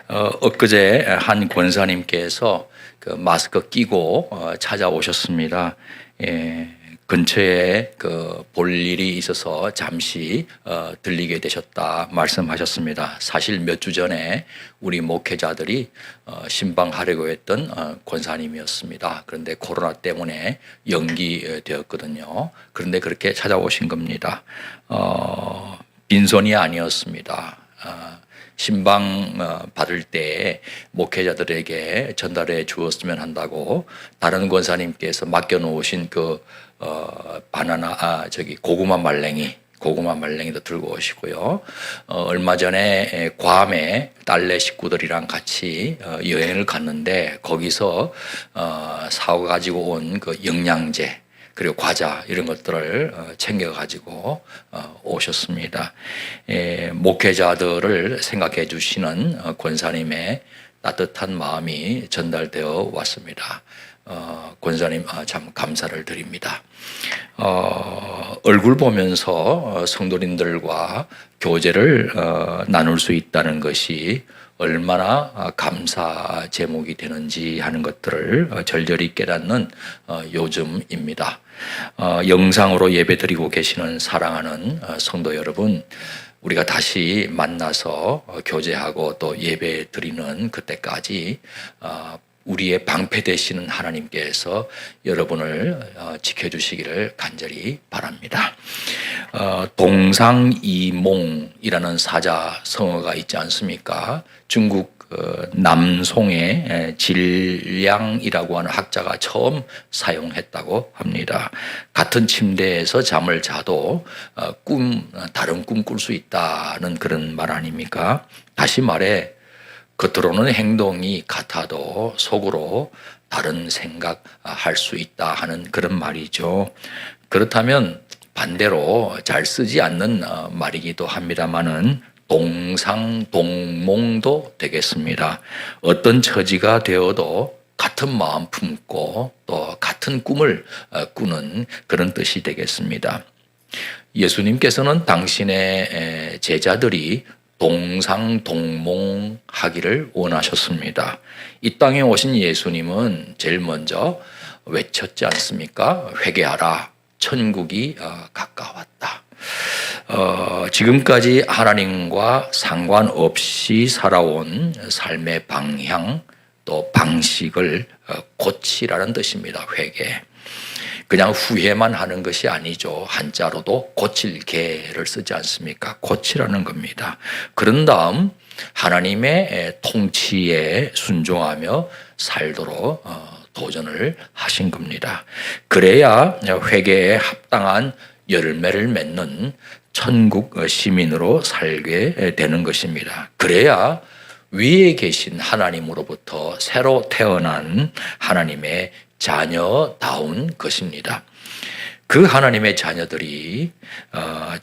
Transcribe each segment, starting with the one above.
엊그제 한 권사님께서 그 마스크 끼고 찾아오셨습니다. 근처에 볼 일이 있어서 잠시 들리게 되셨다 말씀하셨습니다. 사실 몇 주 전에 우리 목회자들이 신방하려고 했던 권사님이었습니다. 그런데 코로나 때문에 연기되었거든요. 그런데 그렇게 찾아오신 겁니다. 빈손이 아니었습니다. 신방 받을 때 목회자들에게 전달해 주었으면 한다고 다른 권사님께서 맡겨놓으신 고구마 말랭이도 들고 오시고요. 얼마 전에 괌에 딸네 식구들이랑 같이 여행을 갔는데 거기서 사와 가지고 온 영양제 그리고 과자 이런 것들을 챙겨가지고 오셨습니다. 목회자들을 생각해 주시는 권사님의 따뜻한 마음이 전달되어 왔습니다. 권사님 참 감사를 드립니다. 얼굴 보면서 성도님들과 교제를 나눌 수 있다는 것이 얼마나 감사 제목이 되는지 하는 것들을 절절히 깨닫는 요즘입니다. 영상으로 예배 드리고 계시는 사랑하는 성도 여러분, 우리가 다시 만나서 교제하고 또 예배 드리는 그때까지 우리의 방패 되시는 하나님께서 여러분을 지켜주시기를 간절히 바랍니다. 동상이몽이라는 사자성어가 있지 않습니까? 중국 남송의 질량이라고 하는 학자가 처음 사용했다고 합니다. 같은 침대에서 잠을 자도 다른 꿈 꿀 수 있다는 그런 말 아닙니까? 다시 말해 겉으로는 행동이 같아도 속으로 다른 생각할 수 있다 하는 그런 말이죠. 그렇다면 반대로 잘 쓰지 않는 말이기도 합니다마는 동상동몽도 되겠습니다. 어떤 처지가 되어도 같은 마음 품고 또 같은 꿈을 꾸는 그런 뜻이 되겠습니다. 예수님께서는 당신의 제자들이 동상동몽하기를 원하셨습니다. 이 땅에 오신 예수님은 제일 먼저 외쳤지 않습니까? 회개하라, 천국이 가까웠다. 지금까지 하나님과 상관없이 살아온 삶의 방향 또 방식을 고치라는 뜻입니다. 회개. 그냥 후회만 하는 것이 아니죠. 한자로도 고칠 개를 쓰지 않습니까? 고치라는 겁니다. 그런 다음 하나님의 통치에 순종하며 살도록 도전을 하신 겁니다. 그래야 회개에 합당한 열매를 맺는 천국 시민으로 살게 되는 것입니다. 그래야 위에 계신 하나님으로부터 새로 태어난 하나님의 자녀다운 것입니다. 그 하나님의 자녀들이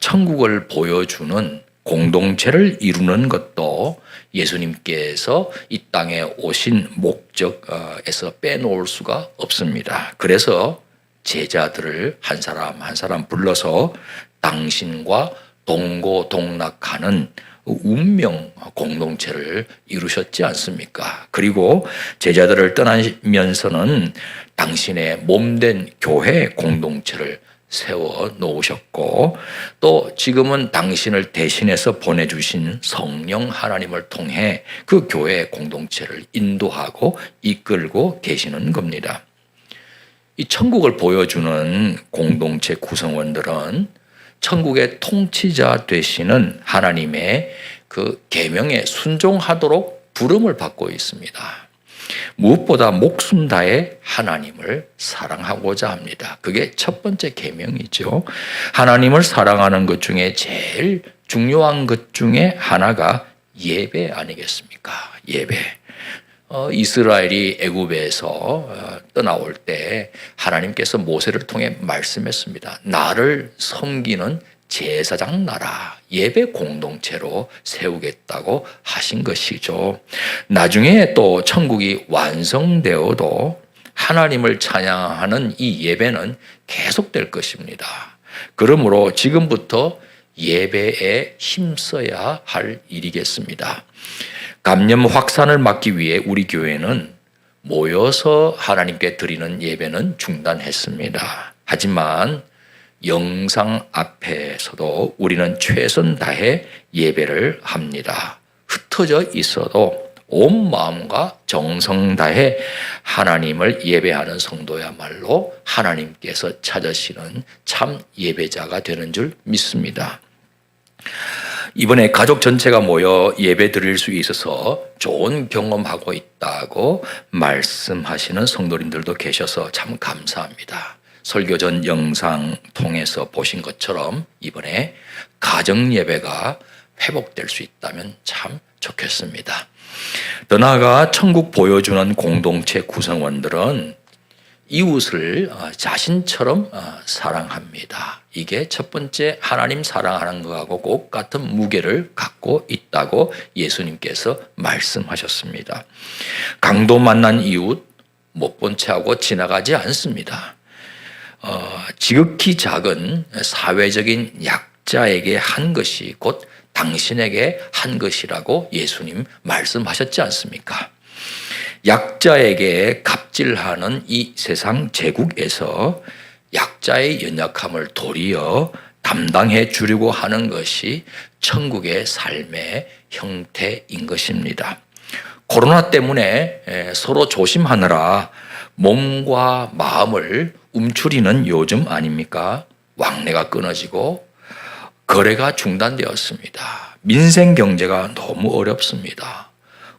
천국을 보여주는 공동체를 이루는 것도 예수님께서 이 땅에 오신 목적에서 빼놓을 수가 없습니다. 그래서 제자들을 한 사람 한 사람 불러서 당신과 동고동락하는 운명 공동체를 이루셨지 않습니까? 그리고 제자들을 떠나면서는 당신의 몸된 교회 공동체를 세워 놓으셨고 또 지금은 당신을 대신해서 보내주신 성령 하나님을 통해 그 교회 공동체를 인도하고 이끌고 계시는 겁니다. 이 천국을 보여주는 공동체 구성원들은 천국의 통치자 되시는 하나님의 그 계명에 순종하도록 부름을 받고 있습니다. 무엇보다 목숨 다해 하나님을 사랑하고자 합니다. 그게 첫 번째 계명이죠. 하나님을 사랑하는 것 중에 제일 중요한 것 중에 하나가 예배 아니겠습니까? 예배. 이스라엘이 애굽에서 떠나올 때 하나님께서 모세를 통해 말씀했습니다. 나를 섬기는 제사장 나라, 예배 공동체로 세우겠다고 하신 것이죠. 나중에 또 천국이 완성되어도 하나님을 찬양하는 이 예배는 계속될 것입니다. 그러므로 지금부터 예배에 힘써야 할 일이겠습니다. 감염 확산을 막기 위해 우리 교회는 모여서 하나님께 드리는 예배는 중단했습니다. 하지만 영상 앞에서도 우리는 최선 다해 예배를 합니다. 흩어져 있어도 온 마음과 정성 다해 하나님을 예배하는 성도야말로 하나님께서 찾으시는 참 예배자가 되는 줄 믿습니다. 이번에 가족 전체가 모여 예배 드릴 수 있어서 좋은 경험하고 있다고 말씀하시는 성도님들도 계셔서 참 감사합니다. 설교 전 영상 통해서 보신 것처럼 이번에 가정 예배가 회복될 수 있다면 참 좋겠습니다. 더 나아가 천국 보여주는 공동체 구성원들은 이웃을 자신처럼 사랑합니다. 이게 첫 번째 하나님 사랑하는 것하고 꼭 같은 무게를 갖고 있다고 예수님께서 말씀하셨습니다. 강도 만난 이웃 못 본 채 하고 지나가지 않습니다. 지극히 작은 사회적인 약자에게 한 것이 곧 당신에게 한 것이라고 예수님 말씀하셨지 않습니까? 약자에게 갑질하는 이 세상 제국에서 약자의 연약함을 도리어 담당해 주려고 하는 것이 천국의 삶의 형태인 것입니다. 코로나 때문에 서로 조심하느라 몸과 마음을 움츠리는 요즘 아닙니까? 왕래가 끊어지고 거래가 중단되었습니다. 민생 경제가 너무 어렵습니다.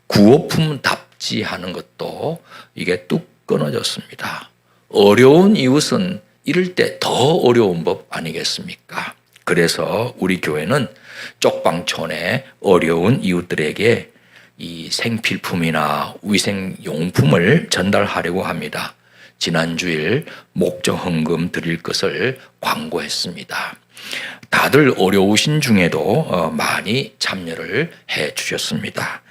구호품 답지하는 것도 이게 뚝 끊어졌습니다. 어려운 이웃은 이럴 때 더 어려운 법 아니겠습니까? 그래서 우리 교회는 쪽방촌의 어려운 이웃들에게 이 생필품이나 위생용품을 전달하려고 합니다. 지난주일 목적 헌금 드릴 것을 광고했습니다. 다들 어려우신 중에도 많이 참여를 해 주셨습니다.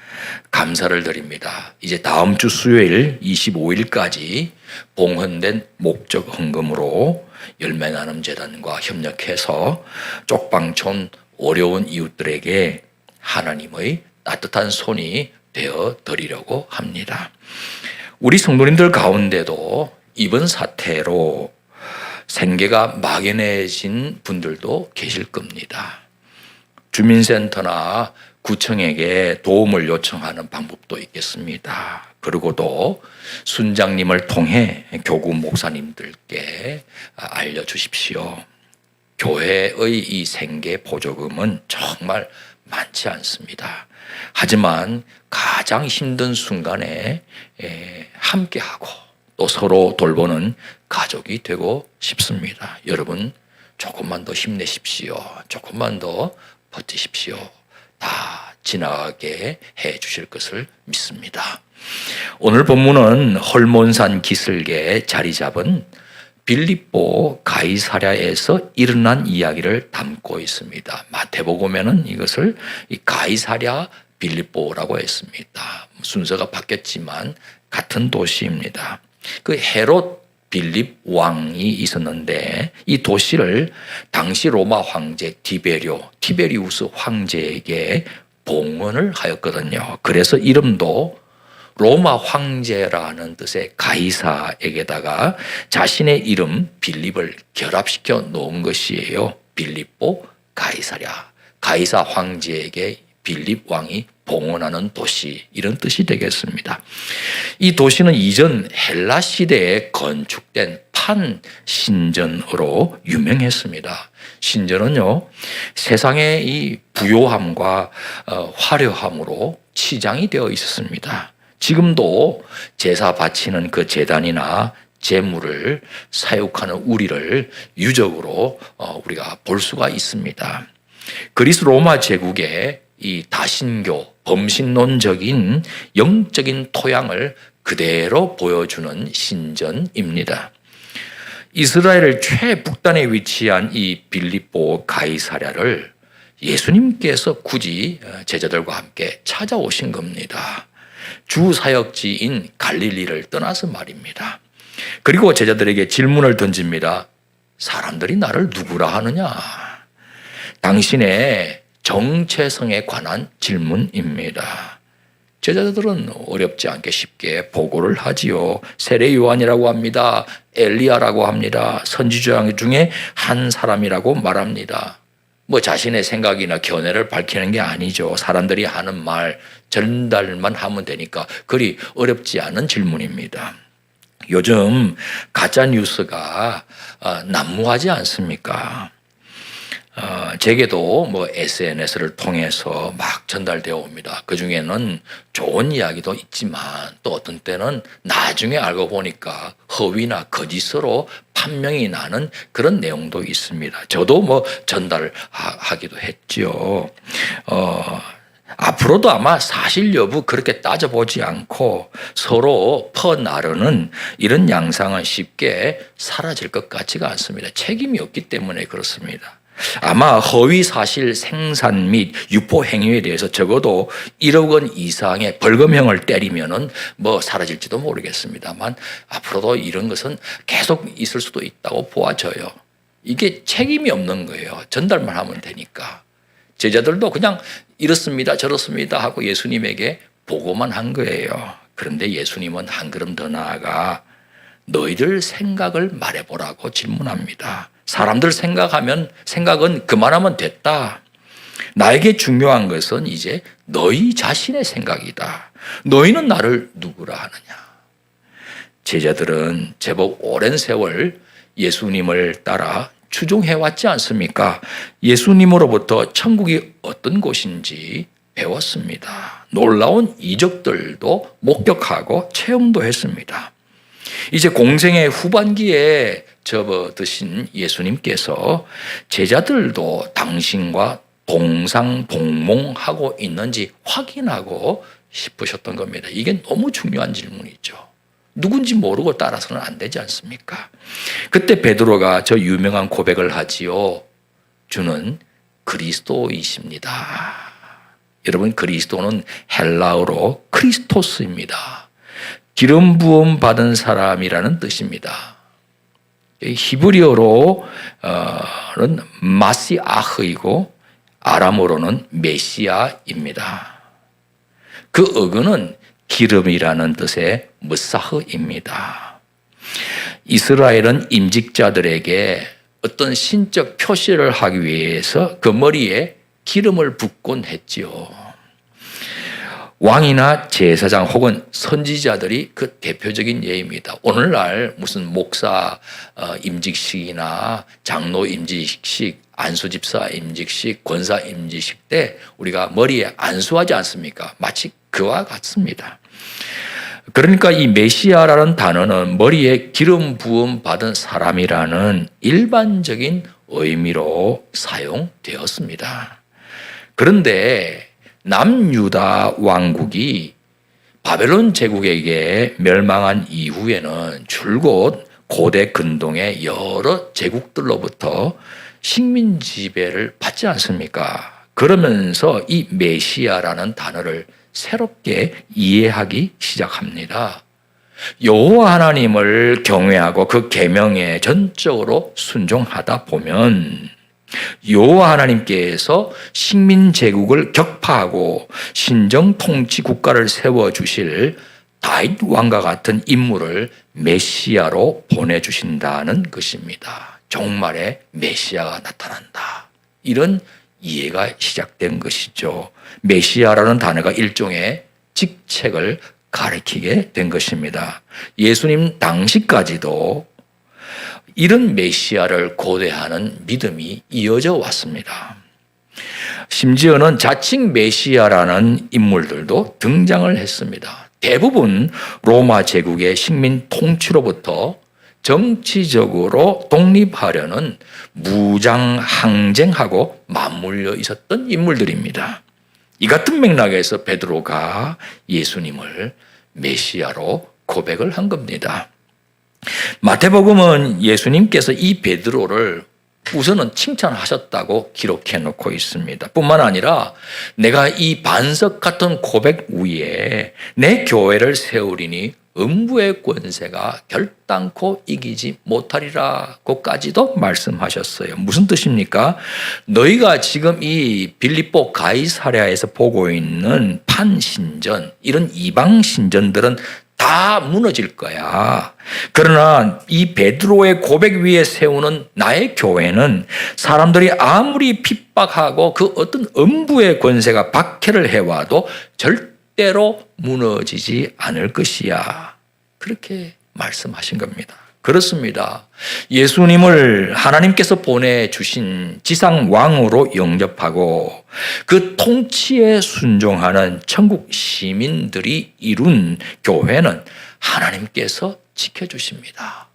감사를 드립니다. 이제 다음 주 수요일 25일까지 봉헌된 목적 헌금으로 열매나눔재단과 협력해서 쪽방촌 어려운 이웃들에게 하나님의 따뜻한 손이 되어 드리려고 합니다. 우리 성도님들 가운데도 이번 사태로 생계가 막연해진 분들도 계실 겁니다. 주민센터나 구청에게 도움을 요청하는 방법도 있겠습니다. 그리고도 순장님을 통해 교구 목사님들께 알려주십시오. 교회의 이 생계 보조금은 정말 많지 않습니다. 하지만 가장 힘든 순간에 함께하고 또 서로 돌보는 가족이 되고 싶습니다. 여러분 조금만 더 힘내십시오. 조금만 더 버티십시오. 다 지나가게 해 주실 것을 믿습니다. 오늘 본문은 헐몬산 기슭에 자리 잡은 빌립보 가이사랴에서 일어난 이야기를 담고 있습니다. 마태복음에는 이것을 가이사랴 빌립보라고 했습니다. 순서가 바뀌었지만 같은 도시입니다. 그 헤롯 빌립 왕이 있었는데 이 도시를 당시 로마 황제 티베리우스 황제에게 봉헌을 하였거든요. 그래서 이름도 로마 황제라는 뜻의 가이사에게다가 자신의 이름 빌립을 결합시켜 놓은 것이에요. 빌립보 가이사랴. 가이사 황제에게 빌립 왕이 봉헌하는 도시, 이런 뜻이 되겠습니다. 이 도시는 이전 헬라 시대에 건축된 판신전으로 유명했습니다. 신전은요, 세상의 이 부요함과 화려함으로 치장이 되어 있었습니다. 지금도 제사 바치는 그 제단이나 제물을 사육하는 우리를 유적으로 우리가 볼 수가 있습니다. 그리스 로마 제국의 이 다신교, 범신론적인 영적인 토양을 그대로 보여주는 신전입니다. 이스라엘 최북단에 위치한 이 빌립보 가이사랴를 예수님께서 굳이 제자들과 함께 찾아오신 겁니다. 주 사역지인 갈릴리를 떠나서 말입니다. 그리고 제자들에게 질문을 던집니다. 사람들이 나를 누구라 하느냐? 당신의 정체성에 관한 질문입니다. 제자들은 어렵지 않게 쉽게 보고를 하지요. 세례 요한이라고 합니다. 엘리야라고 합니다. 선지자 중에 한 사람이라고 말합니다. 뭐 자신의 생각이나 견해를 밝히는 게 아니죠. 사람들이 하는 말 전달만 하면 되니까 그리 어렵지 않은 질문입니다. 요즘 가짜 뉴스가 난무하지 않습니까? 제게도 뭐 SNS를 통해서 막 전달되어 옵니다. 그 중에는 좋은 이야기도 있지만 또 어떤 때는 나중에 알고 보니까 허위나 거짓으로 판명이 나는 그런 내용도 있습니다. 저도 뭐 전달하기도 했죠. 앞으로도 아마 사실 여부 그렇게 따져보지 않고 서로 퍼나르는 이런 양상은 쉽게 사라질 것 같지가 않습니다. 책임이 없기 때문에 그렇습니다. 아마 허위 사실 생산 및 유포 행위에 대해서 적어도 1억 원 이상의 벌금형을 때리면은 뭐 사라질지도 모르겠습니다만 앞으로도 이런 것은 계속 있을 수도 있다고 보아져요. 이게 책임이 없는 거예요. 전달만 하면 되니까. 제자들도 그냥 이렇습니다 저렇습니다 하고 예수님에게 보고만 한 거예요. 그런데 예수님은 한 걸음 더 나아가 너희들 생각을 말해보라고 질문합니다. 사람들 생각은 그만하면 됐다. 나에게 중요한 것은 이제 너희 자신의 생각이다. 너희는 나를 누구라 하느냐. 제자들은 제법 오랜 세월 예수님을 따라 추종해왔지 않습니까? 예수님으로부터 천국이 어떤 곳인지 배웠습니다. 놀라운 이적들도 목격하고 체험도 했습니다. 이제 공생의 후반기에 접어드신 예수님께서 제자들도 당신과 동상동몽하고 있는지 확인하고 싶으셨던 겁니다. 이게 너무 중요한 질문이죠. 누군지 모르고 따라서는 안 되지 않습니까? 그때 베드로가 저 유명한 고백을 하지요. 주는 그리스도이십니다. 여러분, 그리스도는 헬라어로 크리스토스입니다. 기름 부음 받은 사람이라는 뜻입니다. 히브리어로는 마시아흐이고 아람어로는 메시아입니다. 그 어근은 기름이라는 뜻의 무사흐입니다. 이스라엘은 임직자들에게 어떤 신적 표시를 하기 위해서 그 머리에 기름을 붓곤 했지요. 왕이나 제사장 혹은 선지자들이 그 대표적인 예입니다. 오늘날 무슨 목사 임직식이나 장로 임직식, 안수집사 임직식, 권사 임직식 때 우리가 머리에 안수하지 않습니까? 마치 그와 같습니다. 그러니까 이 메시아라는 단어는 머리에 기름 부음 받은 사람이라는 일반적인 의미로 사용되었습니다. 그런데 남유다 왕국이 바벨론 제국에게 멸망한 이후에는 줄곧 고대 근동의 여러 제국들로부터 식민 지배를 받지 않습니까? 그러면서 이 메시아라는 단어를 새롭게 이해하기 시작합니다. 여호와 하나님을 경외하고 그 계명에 전적으로 순종하다 보면 여호와 하나님께서 식민 제국을 격파하고 신정 통치 국가를 세워주실 다윗 왕과 같은 인물을 메시아로 보내주신다는 것입니다. 종말에 메시아가 나타난다. 이런 이해가 시작된 것이죠. 메시아라는 단어가 일종의 직책을 가리키게 된 것입니다. 예수님 당시까지도 이런 메시아를 고대하는 믿음이 이어져 왔습니다. 심지어는 자칭 메시아라는 인물들도 등장을 했습니다. 대부분 로마 제국의 식민 통치로부터 정치적으로 독립하려는 무장 항쟁하고 맞물려 있었던 인물들입니다. 이 같은 맥락에서 베드로가 예수님을 메시아로 고백을 한 겁니다. 마태복음은 예수님께서 이 베드로를 우선은 칭찬하셨다고 기록해 놓고 있습니다. 뿐만 아니라 내가 이 반석 같은 고백 위에 내 교회를 세우리니 음부의 권세가 결단코 이기지 못하리라고까지도 말씀하셨어요. 무슨 뜻입니까? 너희가 지금 이 빌립보 가이사랴에서 보고 있는 판신전, 이런 이방 신전들은 다 무너질 거야. 그러나 이 베드로의 고백 위에 세우는 나의 교회는 사람들이 아무리 핍박하고 그 어떤 음부의 권세가 박해를 해와도 절대로 무너지지 않을 것이야. 그렇게 말씀하신 겁니다. 그렇습니다. 예수님을 하나님께서 보내주신 지상왕으로 영접하고 그 통치에 순종하는 천국 시민들이 이룬 교회는 하나님께서 지켜주십니다.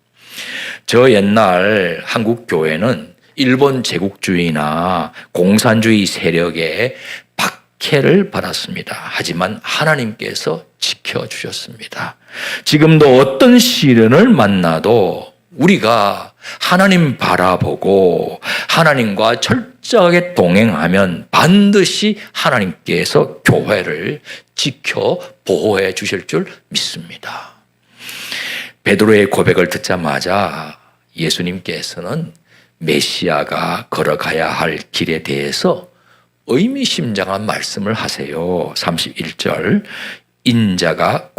저 옛날 한국 교회는 일본 제국주의나 공산주의 세력의 박해를 받았습니다. 하지만 하나님께서 지켜주셨습니다. 지금도 어떤 시련을 만나도 우리가 하나님 바라보고 하나님과 철저하게 동행하면 반드시 하나님께서 교회를 지켜 보호해 주실 줄 믿습니다. 베드로의 고백을 듣자마자 예수님께서는 메시아가 걸어가야 할 길에 대해서 의미심장한 말씀을 하세요. 31절, 인자가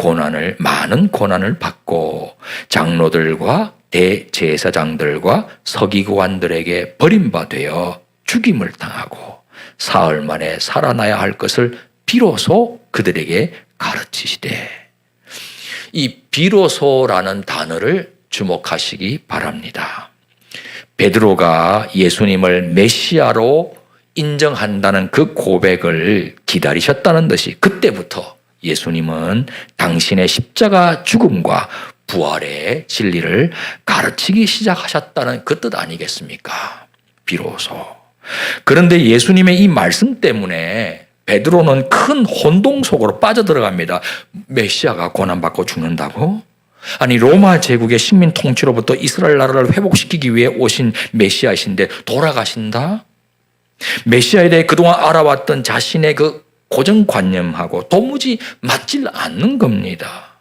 많은 고난을 받고 장로들과 대제사장들과 서기관들에게 버림받아 죽임을 당하고 사흘 만에 살아나야 할 것을 비로소 그들에게 가르치시되, 이 비로소라는 단어를 주목하시기 바랍니다. 베드로가 예수님을 메시아로 인정한다는 그 고백을 기다리셨다는 듯이 그때부터 예수님은 당신의 십자가 죽음과 부활의 진리를 가르치기 시작하셨다는 그 뜻 아니겠습니까? 비로소. 그런데 예수님의 이 말씀 때문에 베드로는 큰 혼동 속으로 빠져들어갑니다. 메시아가 고난받고 죽는다고? 아니, 로마 제국의 식민 통치로부터 이스라엘 나라를 회복시키기 위해 오신 메시아이신데 돌아가신다? 메시아에 대해 그동안 알아왔던 자신의 그 고정관념하고 도무지 맞질 않는 겁니다.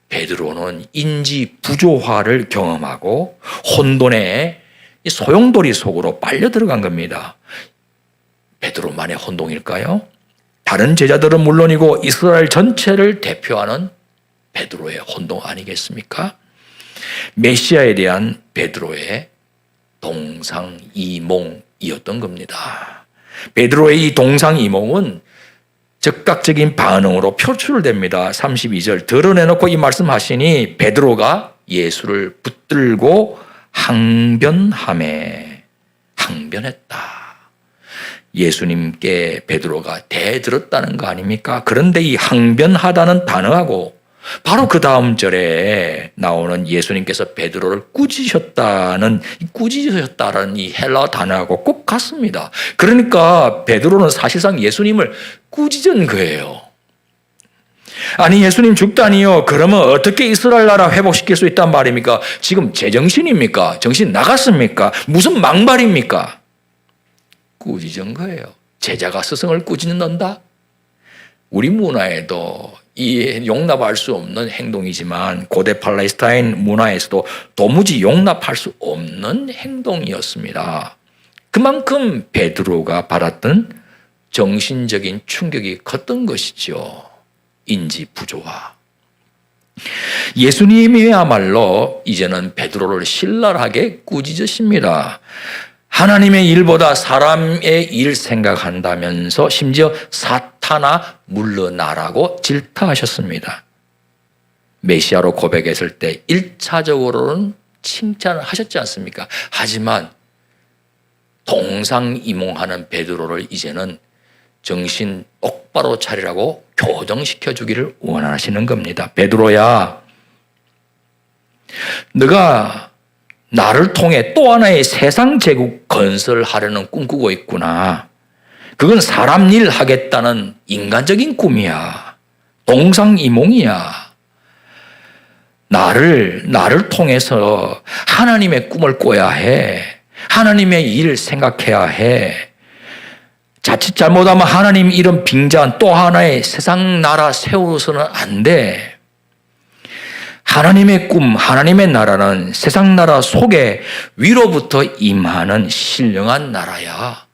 베드로는 인지 부조화를 경험하고 혼돈의 소용돌이 속으로 빨려 들어간 겁니다. 베드로만의 혼동일까요? 다른 제자들은 물론이고 이스라엘 전체를 대표하는 베드로의 혼동 아니겠습니까? 메시아에 대한 베드로의 동상이몽이었던 겁니다. 베드로의 이 동상이몽은 즉각적인 반응으로 표출됩니다. 32절, 드러내놓고 이 말씀하시니 베드로가 예수를 붙들고 항변했다. 예수님께 베드로가 대들었다는 거 아닙니까? 그런데 이 항변하다는 단어하고 바로 그 다음 절에 나오는 예수님께서 베드로를 꾸짖으셨다는 이 헬라 단어하고 꼭 같습니다. 그러니까 베드로는 사실상 예수님을 꾸짖은 거예요. 아니, 예수님 죽다니요? 그러면 어떻게 이스라엘 나라 회복시킬 수 있단 말입니까? 지금 제정신입니까? 정신 나갔습니까? 무슨 망발입니까? 꾸짖은 거예요. 제자가 스승을 꾸짖는다? 우리 문화에도 이 용납할 수 없는 행동이지만 고대 팔레스타인 문화에서도 도무지 용납할 수 없는 행동이었습니다. 그만큼 베드로가 받았던 정신적인 충격이 컸던 것이죠. 인지 부조화. 예수님이야말로 이제는 베드로를 신랄하게 꾸짖으십니다. 하나님의 일보다 사람의 일 생각한다면서 심지어 사탄아 물러나라고 질타하셨습니다. 메시아로 고백했을 때 1차적으로는 칭찬을 하셨지 않습니까? 하지만 동상이몽하는 베드로를 이제는 정신 똑바로 차리라고 교정시켜 주기를 원하시는 겁니다. 베드로야, 너가 나를 통해 또 하나의 세상 제국 건설하려는 꿈꾸고 있구나. 그건 사람 일 하겠다는 인간적인 꿈이야. 동상이몽이야. 나를 통해서 하나님의 꿈을 꿔야 해. 하나님의 일을 생각해야 해. 자칫 잘못하면 하나님 이런 빙자한 또 하나의 세상 나라 세워서는 안 돼. 하나님의 꿈, 하나님의 나라는 세상 나라 속에 위로부터 임하는 신령한 나라야.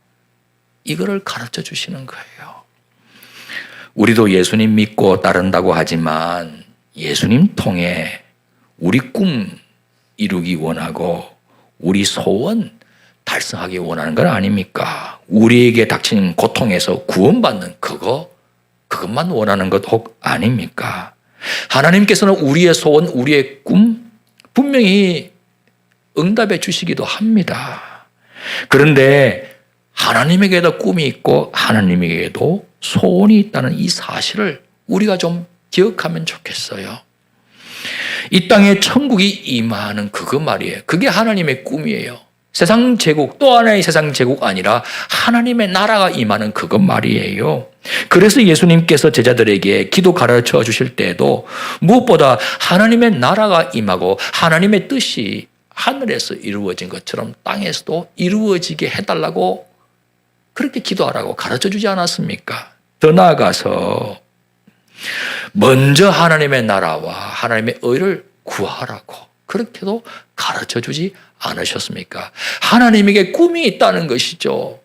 이거를 가르쳐 주시는 거예요. 우리도 예수님 믿고 따른다고 하지만 예수님 통해 우리 꿈 이루기 원하고 우리 소원 달성하기 원하는 건 아닙니까? 우리에게 닥친 고통에서 구원받는 그것만 원하는 것 혹 아닙니까? 하나님께서는 우리의 소원, 우리의 꿈 분명히 응답해 주시기도 합니다. 그런데 하나님에게도 꿈이 있고 하나님에게도 소원이 있다는 이 사실을 우리가 좀 기억하면 좋겠어요. 이 땅에 천국이 임하는 그거 말이에요. 그게 하나님의 꿈이에요. 세상 제국, 또 하나의 세상 제국 아니라 하나님의 나라가 임하는 그것 말이에요. 그래서 예수님께서 제자들에게 기도 가르쳐 주실 때에도 무엇보다 하나님의 나라가 임하고 하나님의 뜻이 하늘에서 이루어진 것처럼 땅에서도 이루어지게 해달라고 그렇게 기도하라고 가르쳐 주지 않았습니까? 더 나아가서 먼저 하나님의 나라와 하나님의 의를 구하라고 그렇게도 가르쳐 주지 않으셨습니까? 하나님에게 꿈이 있다는 것이죠.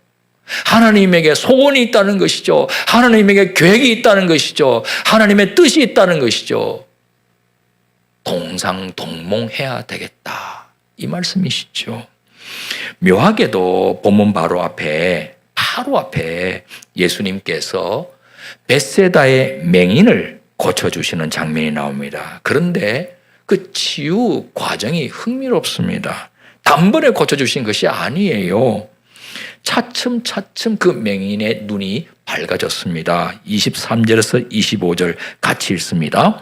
하나님에게 소원이 있다는 것이죠. 하나님에게 계획이 있다는 것이죠. 하나님의 뜻이 있다는 것이죠. 동상동몽해야 되겠다. 이 말씀이시죠. 묘하게도 본문 바로 앞에 예수님께서 벳세다의 맹인을 고쳐주시는 장면이 나옵니다. 그런데 그 치유 과정이 흥미롭습니다. 단번에 고쳐주신 것이 아니에요. 차츰차츰 그 맹인의 눈이 밝아졌습니다. 23절에서 25절 같이 읽습니다.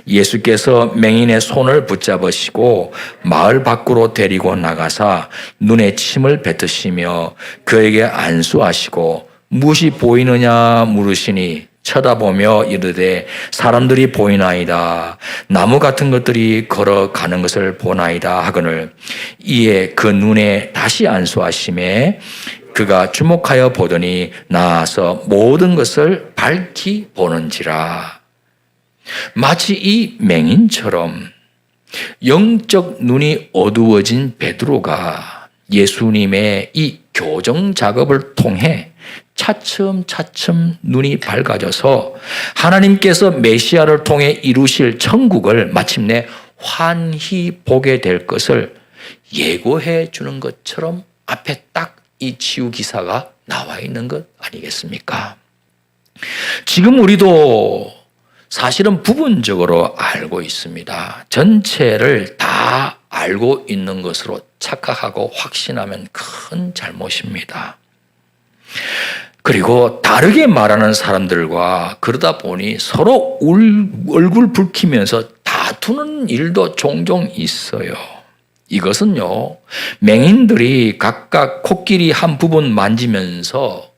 예수께서 맹인의 손을 붙잡으시고 마을 밖으로 데리고 나가사 눈에 침을 뱉으시며 그에게 안수하시고 무엇이 보이느냐 물으시니 쳐다보며 이르되 사람들이 보이나이다. 나무 같은 것들이 걸어가는 것을 보나이다 하거늘 이에 그 눈에 다시 안수하심에 그가 주목하여 보더니 나아서 모든 것을 밝히 보는지라. 마치 이 맹인처럼 영적 눈이 어두워진 베드로가 예수님의 이 교정 작업을 통해 차츰차츰 눈이 밝아져서 하나님께서 메시아를 통해 이루실 천국을 마침내 환히 보게 될 것을 예고해 주는 것처럼 앞에 딱 이 치유 기사가 나와 있는 것 아니겠습니까? 지금 우리도 사실은 부분적으로 알고 있습니다. 전체를 다 알고 있는 것으로 착각하고 확신하면 큰 잘못입니다. 그리고 다르게 말하는 사람들과 그러다 보니 서로 얼굴 붉히면서 다투는 일도 종종 있어요. 이것은요, 맹인들이 각각 코끼리 한 부분 만지면서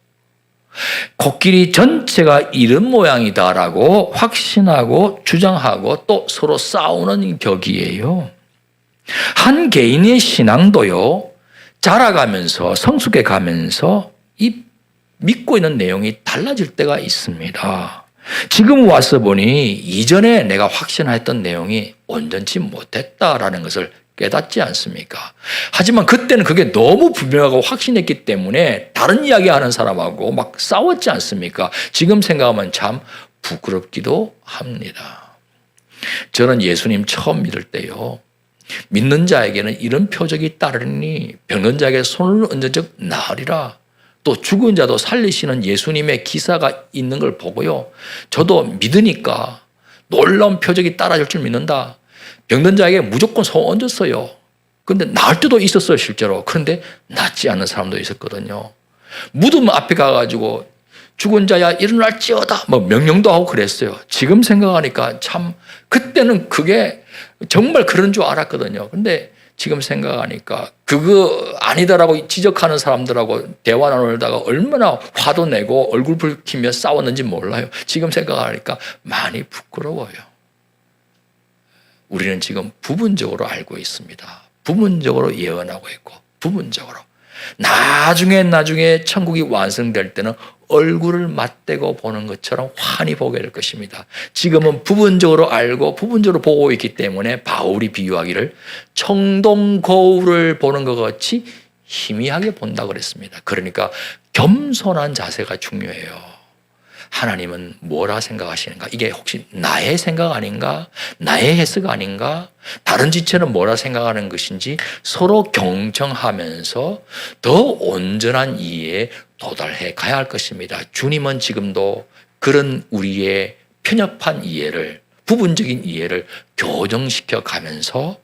코끼리 전체가 이런 모양이다라고 확신하고 주장하고 또 서로 싸우는 격이에요. 한 개인의 신앙도요, 자라가면서 성숙해 가면서 이 믿고 있는 내용이 달라질 때가 있습니다. 지금 와서 보니 이전에 내가 확신했던 내용이 온전치 못했다라는 것을 깨닫지 않습니까? 하지만 그때는 그게 너무 분명하고 확신했기 때문에 다른 이야기하는 사람하고 막 싸웠지 않습니까? 지금 생각하면 참 부끄럽기도 합니다. 저는 예수님 처음 믿을 때요, 믿는 자에게는 이런 표적이 따르니 병든 자에게 손을 얹은 적 나으리라. 또 죽은 자도 살리시는 예수님의 기사가 있는 걸 보고요, 저도 믿으니까 놀라운 표적이 따라줄 줄 믿는다. 병든 자에게 무조건 손 얹었어요. 그런데 나을 때도 있었어요, 실제로. 그런데 낫지 않는 사람도 있었거든요. 무덤 앞에 가가지고 죽은 자야 일어날지어다 뭐 명령도 하고 그랬어요. 지금 생각하니까 참 그때는 그게 정말 그런 줄 알았거든요. 그런데 지금 생각하니까 그거 아니다라고 지적하는 사람들하고 대화 나누다가 얼마나 화도 내고 얼굴 붉히며 싸웠는지 몰라요. 지금 생각하니까 많이 부끄러워요. 우리는 지금 부분적으로 알고 있습니다. 부분적으로 예언하고 있고 부분적으로. 나중에 천국이 완성될 때는 얼굴을 맞대고 보는 것처럼 환히 보게 될 것입니다. 지금은 부분적으로 알고 부분적으로 보고 있기 때문에 바울이 비유하기를 청동 거울을 보는 것 같이 희미하게 본다고 그랬습니다. 그러니까 겸손한 자세가 중요해요. 하나님은 뭐라 생각하시는가? 이게 혹시 나의 생각 아닌가? 나의 해석 아닌가? 다른 지체는 뭐라 생각하는 것인지 서로 경청하면서 더 온전한 이해에 도달해 가야 할 것입니다. 주님은 지금도 그런 우리의 편협한 이해를, 부분적인 이해를 교정시켜 가면서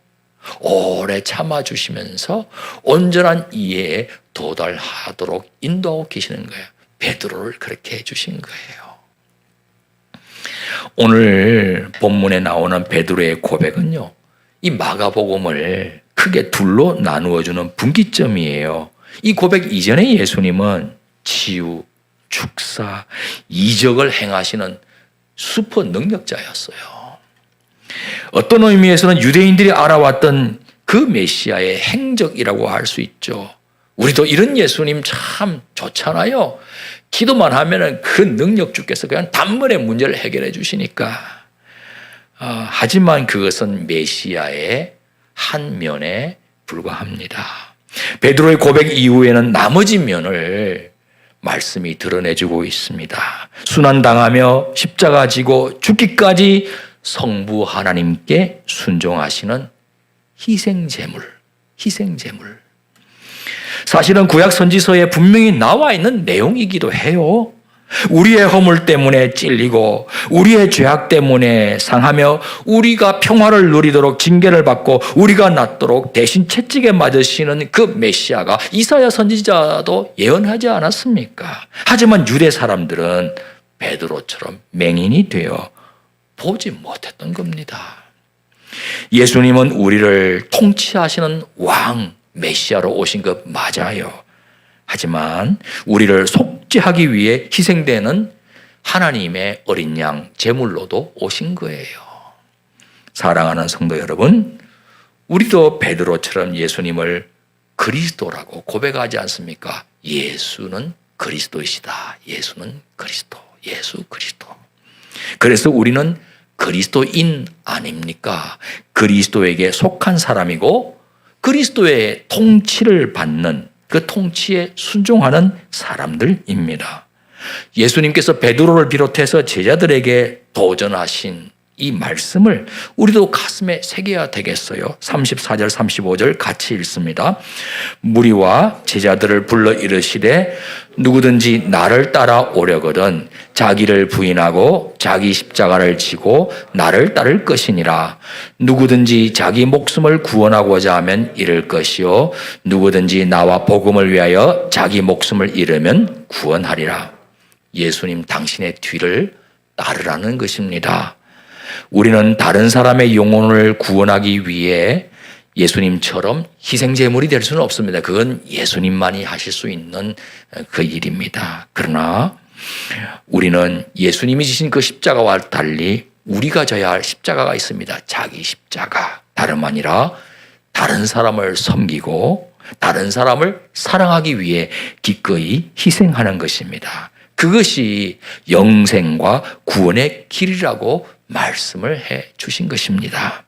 오래 참아주시면서 온전한 이해에 도달하도록 인도하고 계시는 거예요. 베드로를 그렇게 해주신 거예요. 오늘 본문에 나오는 베드로의 고백은요, 이 마가복음을 크게 둘로 나누어주는 분기점이에요. 이 고백 이전에 예수님은 치유, 축사, 이적을 행하시는 슈퍼 능력자였어요. 어떤 의미에서는 유대인들이 알아왔던 그 메시아의 행적이라고 할 수 있죠. 우리도 이런 예수님 참 좋잖아요. 기도만 하면은 그 능력 주께서 그냥 단번에 문제를 해결해 주시니까. 하지만 그것은 메시아의 한 면에 불과합니다. 베드로의 고백 이후에는 나머지 면을 말씀이 드러내주고 있습니다. 순환당하며 십자가 지고 죽기까지 성부 하나님께 순종하시는 희생제물. 사실은 구약 선지서에 분명히 나와 있는 내용이기도 해요. 우리의 허물 때문에 찔리고 우리의 죄악 때문에 상하며 우리가 평화를 누리도록 징계를 받고 우리가 낫도록 대신 채찍에 맞으시는 그 메시아가 이사야 선지자도 예언하지 않았습니까? 하지만 유대 사람들은 베드로처럼 맹인이 되어 보지 못했던 겁니다. 예수님은 우리를 통치하시는 왕 메시아로 오신 것 맞아요. 하지만 우리를 속죄하기 위해 희생되는 하나님의 어린 양 제물로도 오신 거예요. 사랑하는 성도 여러분, 우리도 베드로처럼 예수님을 그리스도라고 고백하지 않습니까? 예수는 그리스도이시다. 예수는 그리스도. 예수 그리스도. 그래서 우리는 그리스도인 아닙니까? 그리스도에게 속한 사람이고 그리스도의 통치를 받는 그 통치에 순종하는 사람들입니다. 예수님께서 베드로를 비롯해서 제자들에게 도전하신 이 말씀을 우리도 가슴에 새겨야 되겠어요. 34절 35절 같이 읽습니다. 무리와 제자들을 불러 이르시되 누구든지 나를 따라오려거든 자기를 부인하고 자기 십자가를 지고 나를 따를 것이니라. 누구든지 자기 목숨을 구원하고자 하면 잃을 것이요 누구든지 나와 복음을 위하여 자기 목숨을 잃으면 구원하리라. 예수님 당신의 뒤를 따르라는 것입니다. 우리는 다른 사람의 영혼을 구원하기 위해 예수님처럼 희생제물이 될 수는 없습니다. 그건 예수님만이 하실 수 있는 그 일입니다. 그러나 우리는 예수님이 지신 그 십자가와 달리 우리가 져야 할 십자가가 있습니다. 자기 십자가. 다름 아니라 다른 사람을 섬기고 다른 사람을 사랑하기 위해 기꺼이 희생하는 것입니다. 그것이 영생과 구원의 길이라고 말씀을 해 주신 것입니다.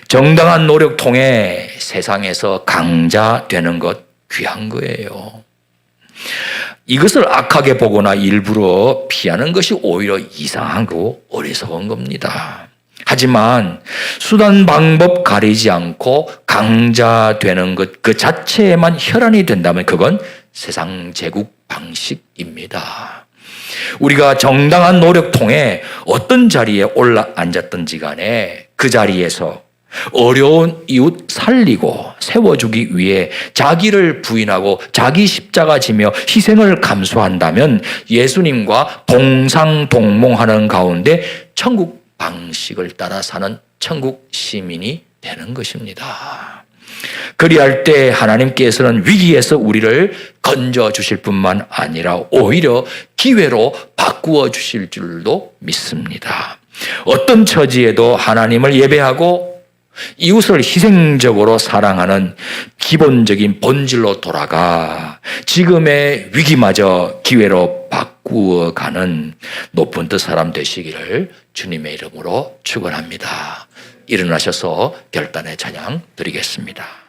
정당한 노력 통해 세상에서 강자 되는 것 귀한 거예요. 이것을 악하게 보거나 일부러 피하는 것이 오히려 이상하고 어리석은 겁니다. 하지만 수단 방법 가리지 않고 강자 되는 것 그 자체에만 혈안이 된다면 그건 세상 제국 방식입니다. 우리가 정당한 노력 통해 어떤 자리에 올라 앉았든지 간에 그 자리에서 어려운 이웃 살리고 세워주기 위해 자기를 부인하고 자기 십자가 지며 희생을 감수한다면 예수님과 동상동몽하는 가운데 천국 방식을 따라 사는 천국 시민이 되는 것입니다. 그리할 때 하나님께서는 위기에서 우리를 건져 주실 뿐만 아니라 오히려 기회로 바꾸어 주실 줄도 믿습니다. 어떤 처지에도 하나님을 예배하고 이웃을 희생적으로 사랑하는 기본적인 본질로 돌아가 지금의 위기마저 기회로 바꾸어 바꾸어가는 높은 뜻 사람 되시기를 주님의 이름으로 축원합니다. 일어나셔서 결단의 찬양 드리겠습니다.